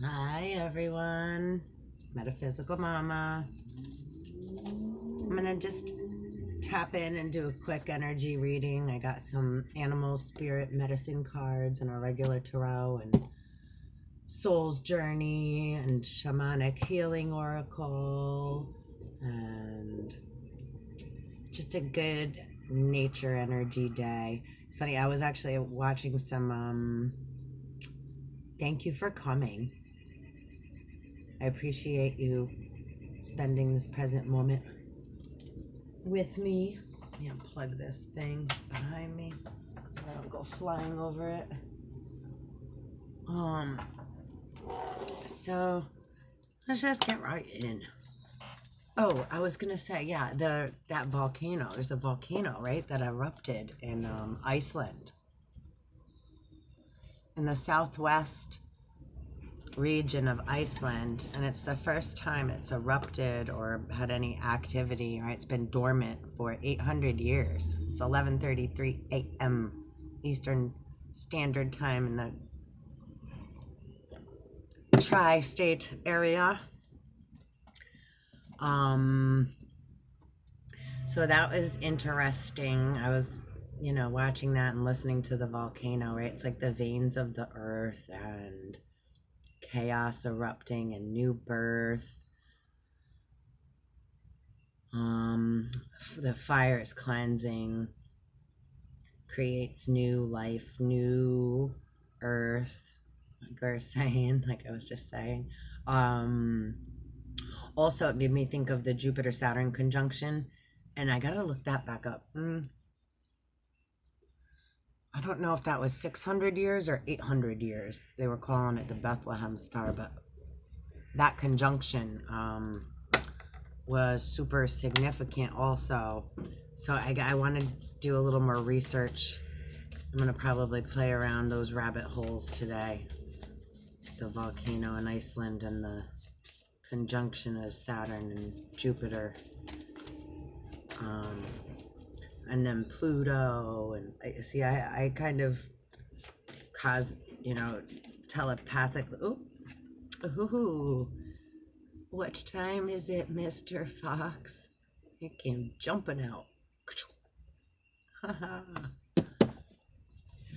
Hi everyone, Metaphysical Mama. I'm gonna just tap in and do a quick energy reading. I got some animal spirit medicine cards and a regular tarot and soul's journey and shamanic healing oracle and just a good nature energy day. It's funny, I was actually watching some thank you for coming. I appreciate you spending this present moment with me. Let me unplug this thing behind me so I don't go flying over it. So let's just get right in. Oh, I was gonna say, yeah, that volcano. There's a volcano, right, that erupted in Iceland, in the southwest region of Iceland, and it's the first time it's erupted or had any activity, right? It's been dormant for 800 years. It's 11:33 a.m. Eastern Standard Time in the tri-state area. So that was interesting. I was, watching that and listening to the volcano, right? It's like the veins of the earth and chaos erupting and new birth. The fire is cleansing, creates new life, new earth, like I was just saying. Also, it made me think of the Jupiter Saturn conjunction, and I gotta look that back up. I don't know if that was 600 years or 800 years. They were calling it the Bethlehem star, but that conjunction was super significant also. So I want to do a little more research. I'm going to probably play around those rabbit holes today. The volcano in Iceland and the conjunction of Saturn and Jupiter. And then Pluto. And I kind of cause, telepathically. Ooh. What time is it, Mr. Fox? He came jumping out.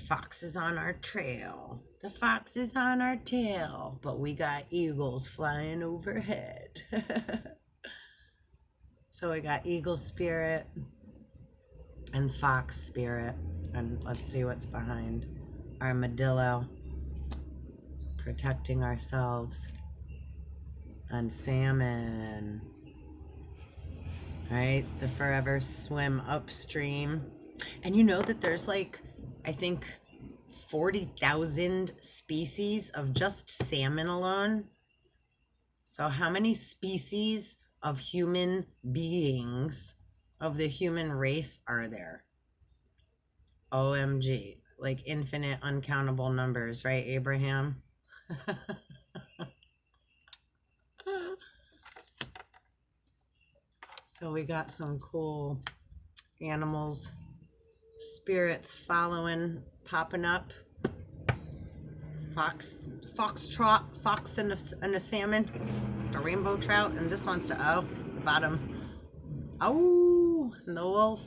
Fox is on our trail. The fox is on our tail, but we got eagles flying overhead. So we got eagle spirit and fox spirit. And let's see what's behind armadillo, protecting ourselves. And salmon. Right? The forever swim upstream. And you know that there's like, I think, 40,000 species of just salmon alone. So how many species of human beings of the human race are there? OMG. Like infinite, uncountable numbers, right, Abraham? So we got some cool animals, spirits popping up. Foxtrot, fox and a salmon, the rainbow trout, and this one's the bottom. Oh, and the wolf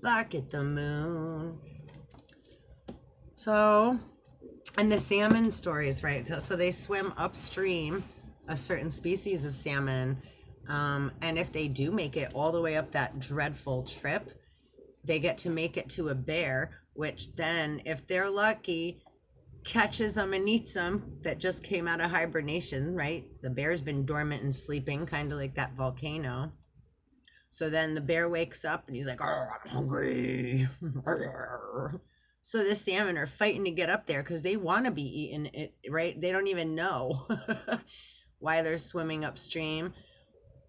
back at the moon. So, and the salmon stories, right? So they swim upstream, a certain species of salmon. And if they do make it all the way up that dreadful trip, they get to make it to a bear, which then, if they're lucky, catches them and eats them that just came out of hibernation, right? The bear's been dormant and sleeping, kind of like that volcano. So then the bear wakes up and he's like, "Oh, I'm hungry." So the salmon are fighting to get up there because they want to be eaten, right? They don't even know why they're swimming upstream.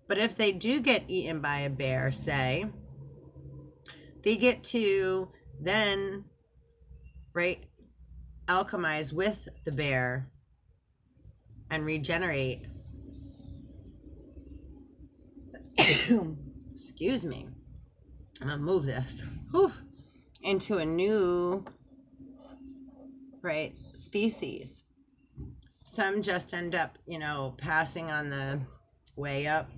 But if they do get eaten by a bear, say, they get to then, right, alchemize with the bear and regenerate. Excuse me. I'm going to move this. Whew. Into a new, right, species. Some just end up, you know, passing on the way up.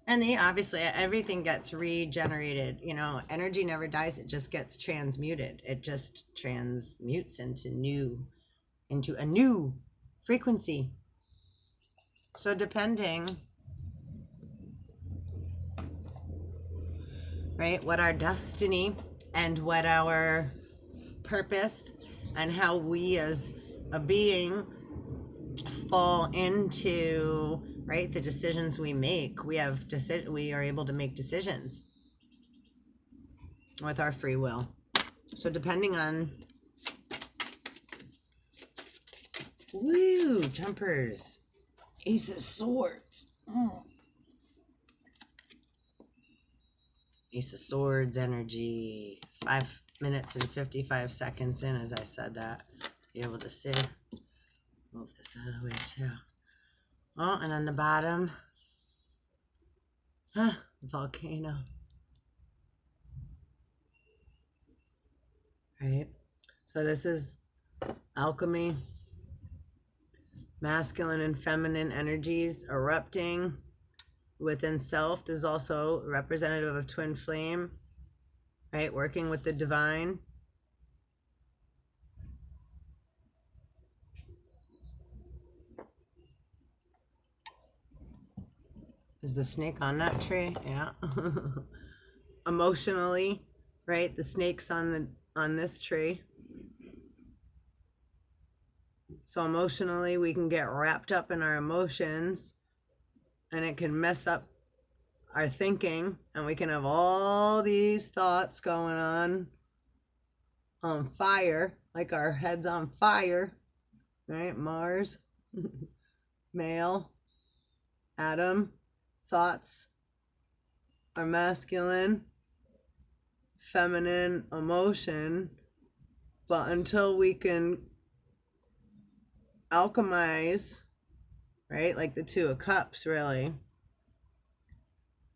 And they obviously, everything gets regenerated. You know, energy never dies. It just gets transmuted. It just transmutes into a new frequency. So depending, right, what our destiny and what our purpose and how we as a being fall into, right, the decisions we make. We are able to make decisions with our free will. So depending on, woo, jumpers, Ace of Swords. Ace of Swords energy. 5 minutes and 55 seconds in as I said that. Be able to see. Move this out of the way too. Oh, and on the bottom, volcano. Right? So this is alchemy. Masculine and feminine energies erupting within self. This is also representative of twin flame, right? Working with the divine. Is the snake on that tree? Yeah. Emotionally, right? The snake's on this tree. So emotionally, we can get wrapped up in our emotions and it can mess up our thinking, and we can have all these thoughts going on fire, like our head's on fire, right? Mars, male, Adam, thoughts are masculine, feminine, emotion, but until we can alchemize, right? Like the Two of Cups, really.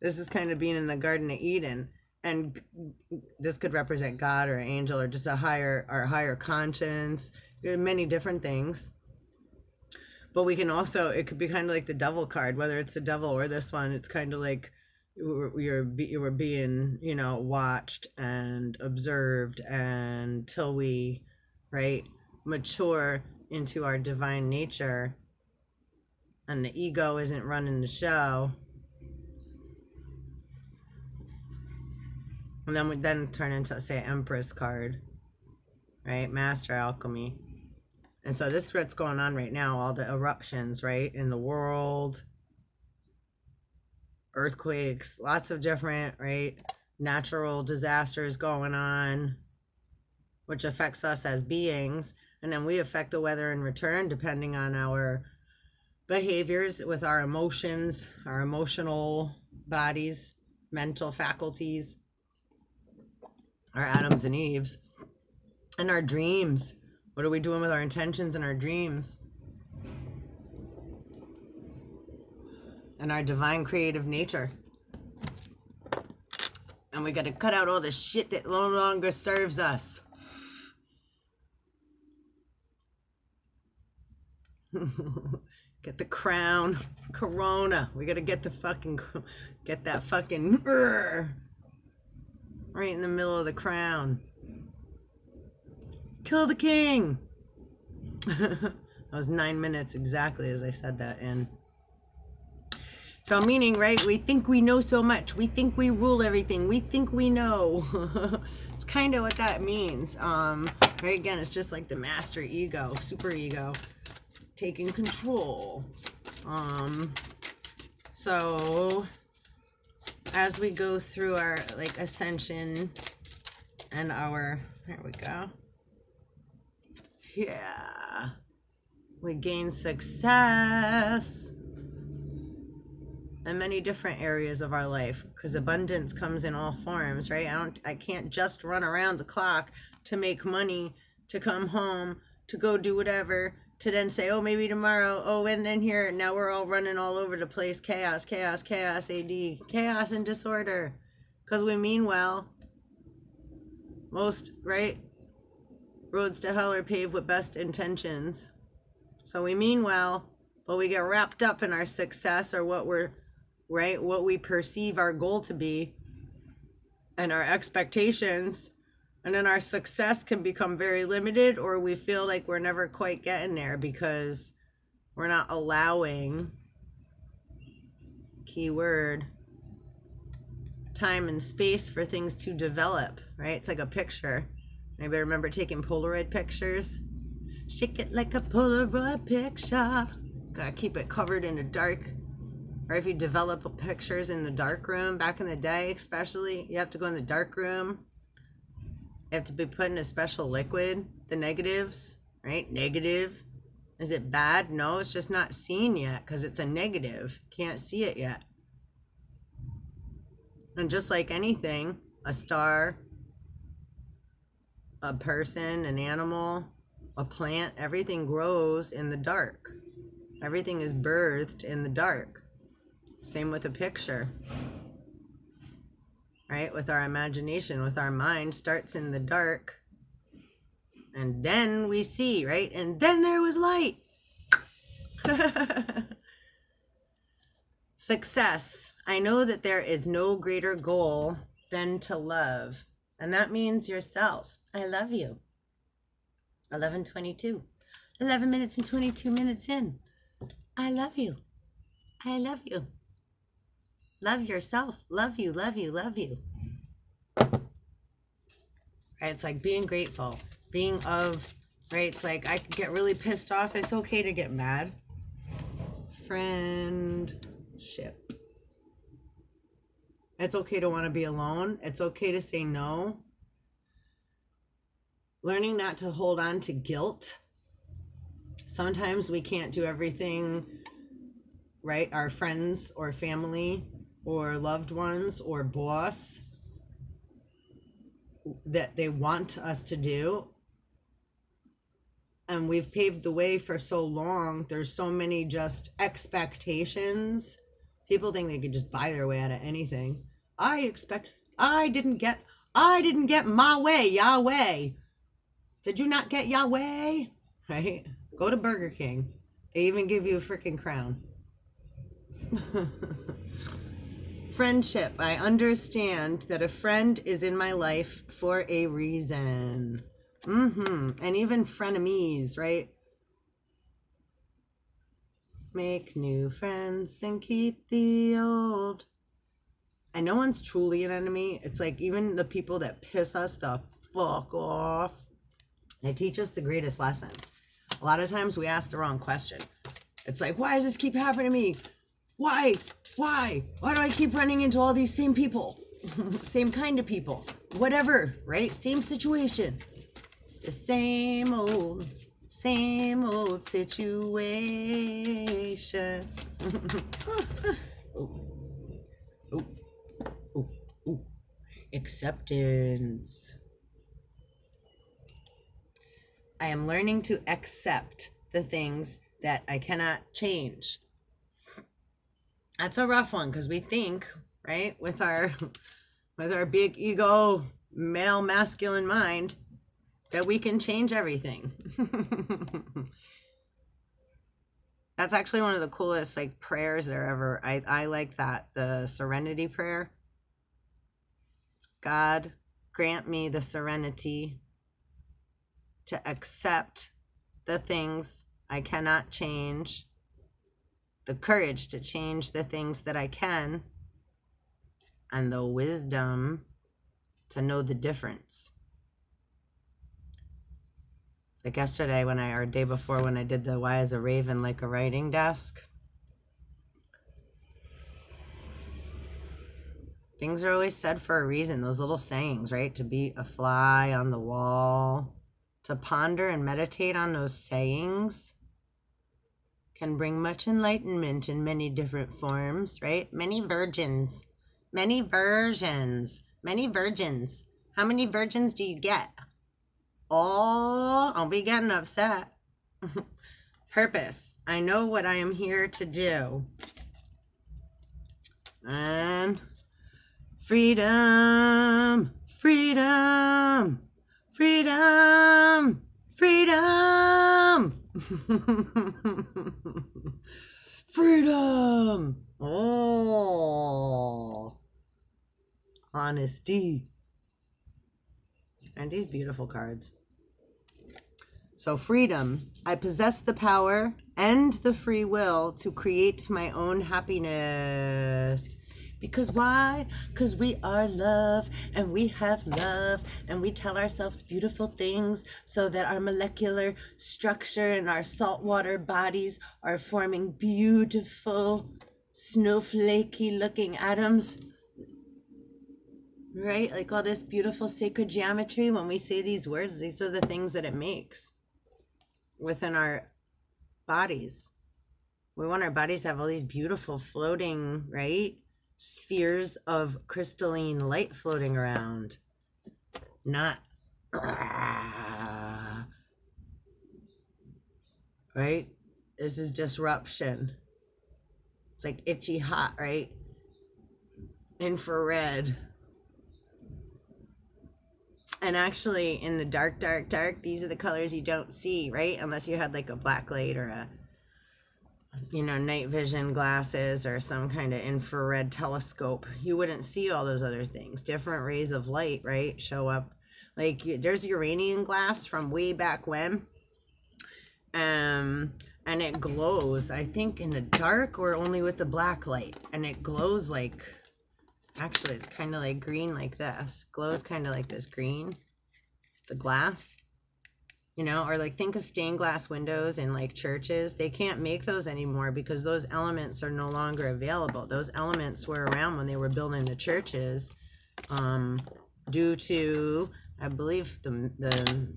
This is kind of being in the Garden of Eden, and this could represent God or an angel or just a higher conscience, many different things. But we can also, it could be kind of like the devil card, whether it's the devil or this one. It's kind of like you were being, you know, watched and observed until we, right, mature into our divine nature, and the ego isn't running the show. And then we turn into, say, Empress card, right? Master alchemy. And so this is what's going on right now, all the eruptions, right, in the world, earthquakes, lots of different, right, natural disasters going on, which affects us as beings. And then we affect the weather in return, depending on our behaviors with our emotions, our emotional bodies, mental faculties, our Adams and Eves, and our dreams. What are we doing with our intentions and our dreams? And our divine creative nature. And we got to cut out all the shit that no longer serves us. Get the crown, corona. We got to get that fucking right in the middle of the crown. Kill the king. That was 9 minutes exactly as I said that in. So meaning, right, we think we know so much. We think we rule everything. We think we know. It's kind of what that means. Right, again, it's just like the master ego, super ego, taking control. So as we go through our, like, ascension and our, there we go. Yeah. We gain success in many different areas of our life, because abundance comes in all forms, right? I can't just run around the clock to make money, to come home, to go do whatever, to then say, oh, maybe tomorrow, oh, and then here, now we're all running all over the place. Chaos, chaos, chaos, AD, chaos and disorder, because we mean well. Most, right, roads to hell are paved with best intentions. So we mean well, but we get wrapped up in our success or what we're, right, what we perceive our goal to be and our expectations. And then our success can become very limited, or we feel like we're never quite getting there because we're not allowing, keyword, time and space for things to develop, right? It's like a picture. Anybody remember taking Polaroid pictures? Shake it like a Polaroid picture. Gotta keep it covered in the dark. Or if you develop pictures in the dark room, back in the day especially, you have to go in the dark room. You have to be put in a special liquid, the negatives, right? Negative. Is it bad? No, it's just not seen yet because it's a negative. Can't see it yet. And just like anything, a star, a person, an animal, a plant, everything grows in the dark. Everything is birthed in the dark. Same with a picture, right? With our imagination, with our mind, starts in the dark. And then we see, right? And then there was light. Success. I know that there is no greater goal than to love. And that means yourself. I love you. 11:22. 11 minutes and 22 minutes in. I love you. I love you. Love yourself. Love you, love you, love you. Right? It's like being grateful. Being of, right? It's like I get really pissed off. It's okay to get mad. Friendship. It's okay to want to be alone. It's okay to say no. Learning not to hold on to guilt. Sometimes we can't do everything, right? Our friends or family or loved ones or boss that they want us to do. And we've paved the way for so long. There's so many just expectations. People think they could just buy their way out of anything. I didn't get my way, Yahweh. Did you not get Yahweh? Right? Go to Burger King. They even give you a freaking crown. Friendship. I understand that a friend is in my life for a reason. And even frenemies, right? Make new friends and keep the old. And no one's truly an enemy. It's like even the people that piss us the fuck off, they teach us the greatest lessons. A lot of times we ask the wrong question. It's like, why does this keep happening to me? Why? Why do I keep running into all these same people? Same kind of people. Whatever, right? Same situation. It's the same old situation. Ooh. Acceptance. I am learning to accept the things that I cannot change. That's a rough one because we think, right, with our big ego, male masculine mind, that we can change everything. That's actually one of the coolest like prayers there ever. I like that, the serenity prayer. God, grant me the serenity to accept the things I cannot change, the courage to change the things that I can, and the wisdom to know the difference. It's like yesterday or day before when I did the Why is a Raven Like a Writing Desk. Things are always said for a reason, those little sayings, right? To be a fly on the wall, to ponder and meditate on those sayings can bring much enlightenment in many different forms, right? Many virgins, many versions, many virgins. How many virgins do you get? Oh, I'll be getting upset. Purpose. I know what I am here to do. And freedom, freedom, freedom, freedom. Freedom. Oh, honesty. And these beautiful cards. So freedom. I possess the power and the free will to create my own happiness. Because why? Because we are love and we have love and we tell ourselves beautiful things so that our molecular structure and our saltwater bodies are forming beautiful snowflakey looking atoms, right? Like all this beautiful sacred geometry. When we say these words, these are the things that it makes within our bodies. We want our bodies to have all these beautiful floating, right? Spheres of crystalline light floating around. Not, right? This is disruption. It's like itchy hot, right? Infrared. And actually in the dark, these are the colors you don't see, right? Unless you had like a black light or a, night vision glasses or some kind of infrared telescope. You wouldn't see all those other things. Different rays of light, right, show up. Like there's uranium glass from way back when. And it glows, I think, in the dark or only with the black light. And it glows like, actually, it's kind of like green like this. Glows kind of like this green, the glass. Or like think of stained glass windows in like churches. They can't make those anymore because those elements are no longer available. Those elements were around when they were building the churches, due to, I believe, the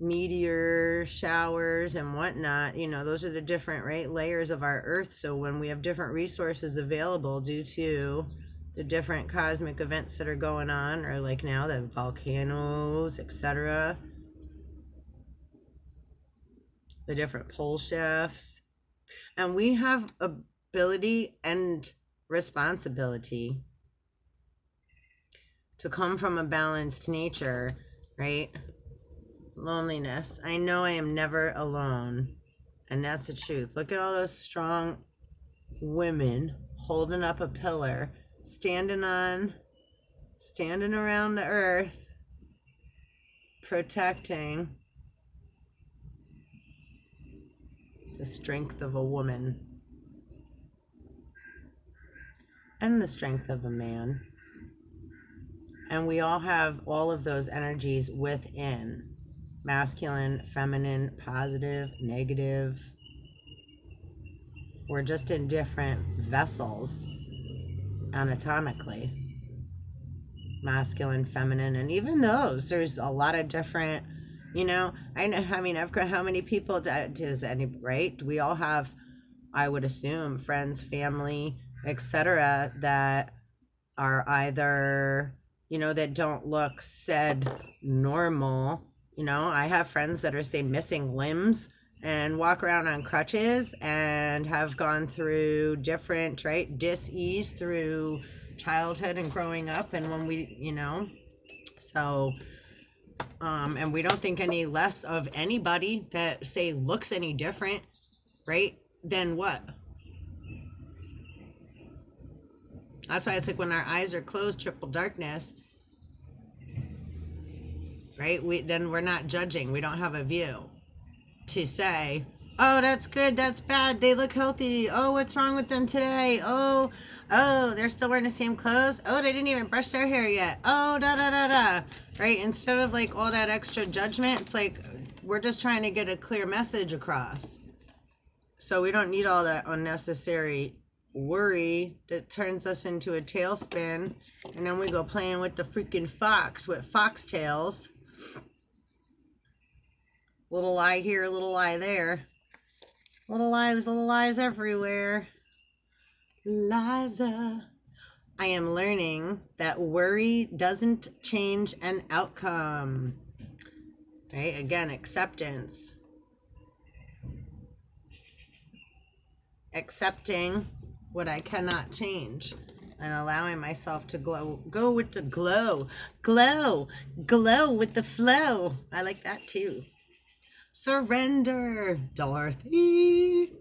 meteor showers and whatnot. Those are the different, right, layers of our earth. So when we have different resources available due to the different cosmic events that are going on, or like now the volcanoes, etc., the different pole shifts, and we have ability and responsibility to come from a balanced nature, right? Loneliness. I know I am never alone, and that's the truth. Look at all those strong women holding up a pillar, standing around the earth, protecting the strength of a woman and the strength of a man. And we all have all of those energies within: masculine, feminine, positive, negative. We're just in different vessels anatomically, masculine, feminine, and even those, there's a lot of different, how many people does any, right? We all have, I would assume, friends, family, etc., that are either, that don't look said normal. I have friends that are, say, missing limbs and walk around on crutches and have gone through different, right, dis-ease through childhood and growing up. And when we, so, and we don't think any less of anybody that, say, looks any different, right, than what? That's why it's like when our eyes are closed, triple darkness, right, then we're not judging. We don't have a view to say, oh, that's good, that's bad, they look healthy, oh, what's wrong with them today, oh, they're still wearing the same clothes, oh, they didn't even brush their hair yet, oh, da da da da, right? Instead of like all that extra judgment, it's like we're just trying to get a clear message across. So we don't need all that unnecessary worry that turns us into a tailspin, and then we go playing with the freaking fox with foxtails. Little lie here, little lie there. Little lies everywhere. Liza. I am learning that worry doesn't change an outcome. Right? Again, acceptance. Accepting what I cannot change and allowing myself to go with the glow with the flow. I like that too. Surrender, Dorothy.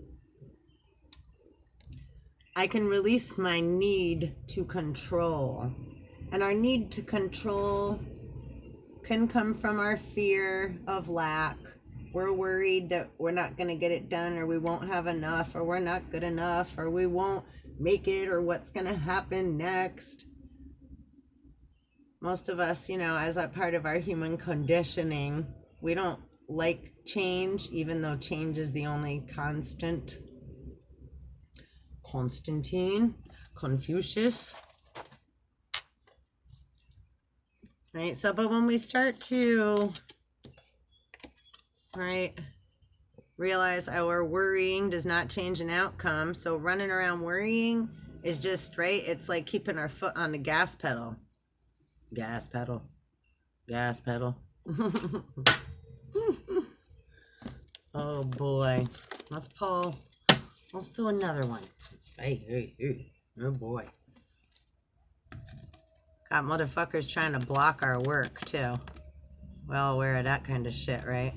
I can release my need to control. And our need to control can come from our fear of lack. We're worried that we're not going to get it done, or we won't have enough, or we're not good enough, or we won't make it, or what's going to happen next. Most of us, as a part of our human conditioning, we don't like change, even though change is the only constant. Constantine, Confucius. Right? So, but when we start to, right, realize our worrying does not change an outcome. So running around worrying is just, right, it's like keeping our foot on the gas pedal. Gas pedal. Gas pedal. Oh boy. Let's do another one. Hey. Oh boy. Got motherfuckers trying to block our work too. Well aware of that kind of shit, right?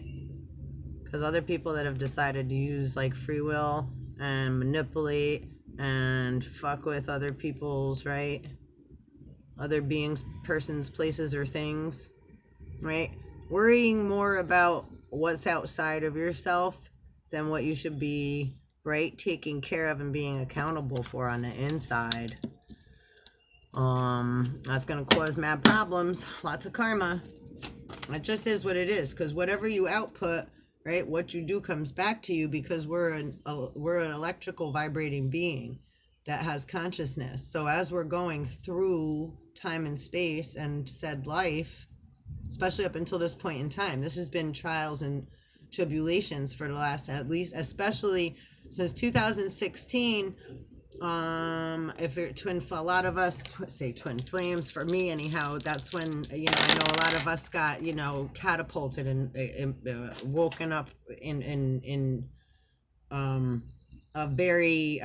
Because other people that have decided to use like free will and manipulate and fuck with other people's, right? Other beings, persons, places, or things, right? Worrying more about what's outside of yourself than what you should be, right, taking care of and being accountable for on the inside. That's gonna cause mad problems, lots of karma. It just is what it is, because whatever you output, right, what you do comes back to you, because we're an electrical vibrating being that has consciousness. So as we're going through time and space and said life, especially up until this point in time, this has been trials and tribulations for the last, at least, especially since 2016. If you're a lot of us say twin flames, for me anyhow, that's when, I know a lot of us got, catapulted and woken up in a very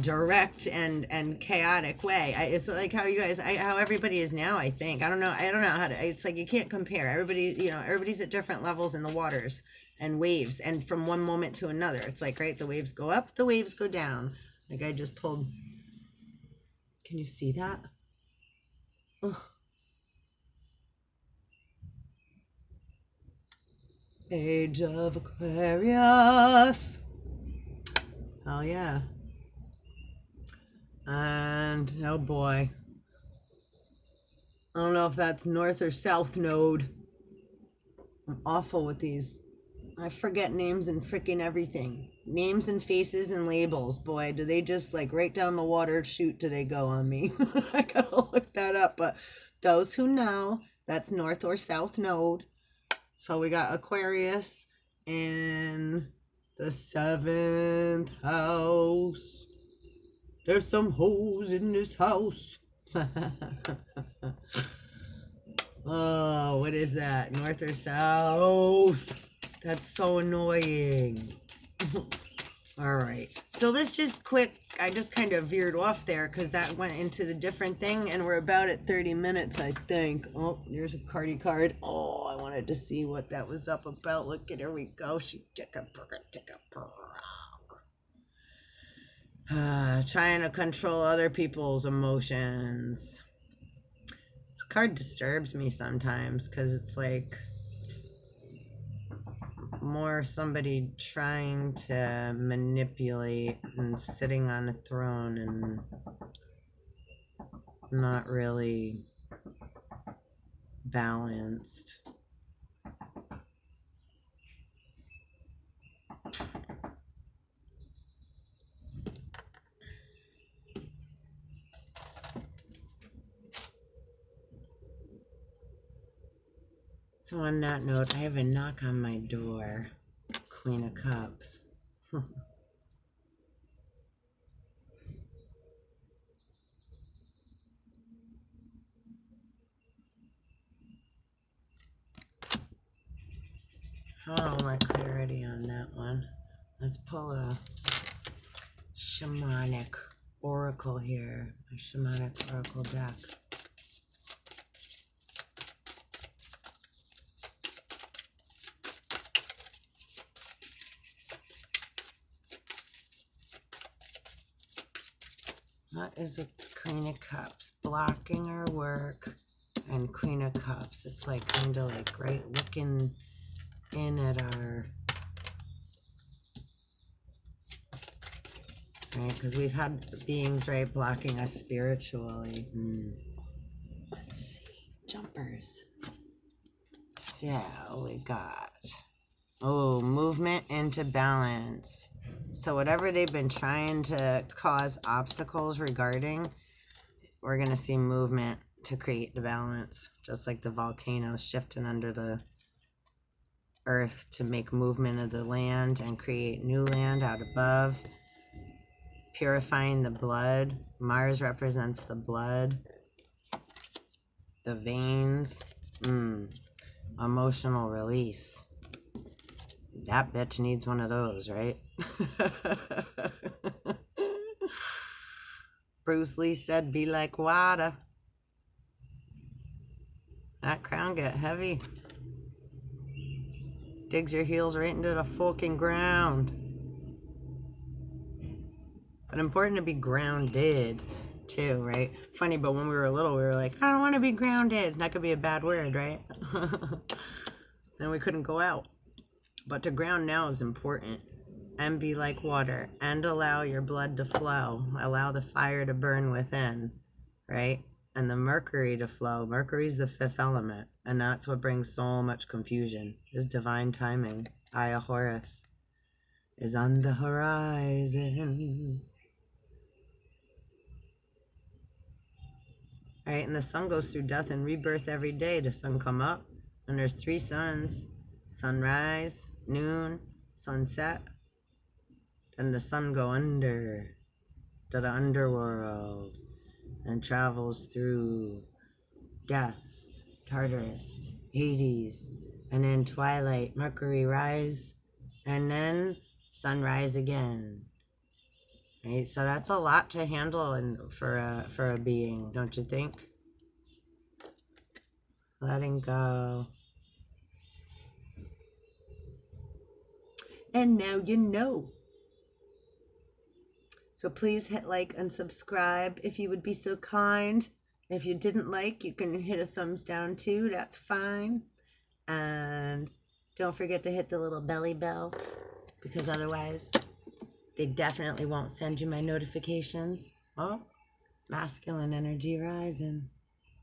direct and chaotic way. It's like how you guys, how everybody is now. I think I don't know how to. It's like you can't compare. Everybody, everybody's at different levels in the waters and waves, and from one moment to another, it's like, right, the waves go up, the waves go down. Like I just pulled. Can you see that? Ugh. Age of Aquarius. Hell yeah. And oh boy, I don't know if that's north or south node. I'm awful with these. I forget names and freaking everything. Names and faces and labels. Boy, do they just like right down the water chute do they go on me. I gotta look that up. But those who know, that's north or south node. So we got Aquarius in the 7th house. There's some hoes in this house. Oh, what is that? North or south? That's so annoying. All right. So this just quick, I just kind of veered off there because that went into the different thing, and we're about at 30 minutes, I think. Oh, there's a cardie card. Oh, I wanted to see what that was up about. Look at her, we go. She took a burger, took a burger. Trying to control other people's emotions. This card disturbs me sometimes because it's like more somebody trying to manipulate and sitting on a throne and not really balanced. So on that note, I have a knock on my door. Queen of Cups. Oh, more clarity on that one. Let's pull a shamanic oracle here. A shamanic oracle deck. What is with Queen of Cups? Blocking our work and Queen of Cups. It's like kind of like right looking in at our, right? Because we've had beings, right, blocking us spiritually. Let's see. Jumpers. So we got, oh, movement into balance. So whatever they've been trying to cause obstacles regarding, we're going to see movement to create the balance. Just like the volcano shifting under the earth to make movement of the land and create new land out above. Purifying the blood. Mars represents the blood. The veins. Emotional release. That bitch needs one of those, right? Bruce Lee said, be like water. That crown get heavy. Digs your heels right into the fucking ground. But important to be grounded too, right? Funny, but when we were little, we were like, I don't want to be grounded. That could be a bad word, right? Then we couldn't go out. But to ground now is important. And be like water. And allow your blood to flow. Allow the fire to burn within, right? And the Mercury to flow. Mercury's the fifth element. And that's what brings so much confusion. Is divine timing. Aya Horus is on the horizon. Right? And the sun goes through death and rebirth every day. The sun come up. And there's 3 suns. Sunrise, noon, sunset. Then the sun go under to the underworld and travels through death, Tartarus, Hades, and then twilight, Mercury rise, and then sunrise again. Right? So that's a lot to handle and for a being, don't you think? Letting go. And now you know. So please hit like and subscribe if you would be so kind. If you didn't like, you can hit a thumbs down too. That's fine. And don't forget to hit the little belly bell, because otherwise they definitely won't send you my notifications. Oh, masculine energy rising.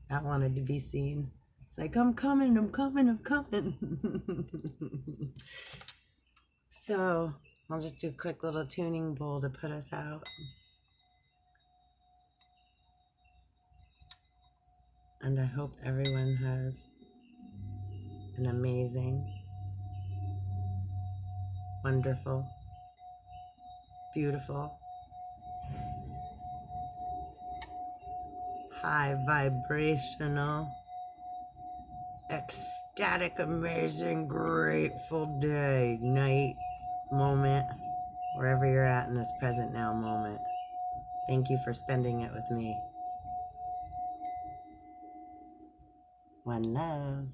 That wanted to be seen. It's like, I'm coming, I'm coming, I'm coming. So I'll just do a quick little tuning bowl to put us out. And I hope everyone has an amazing, wonderful, beautiful, high vibrational, ecstatic, amazing, grateful day, night, moment, wherever you're at in this present now moment. Thank you for spending it with me. One love.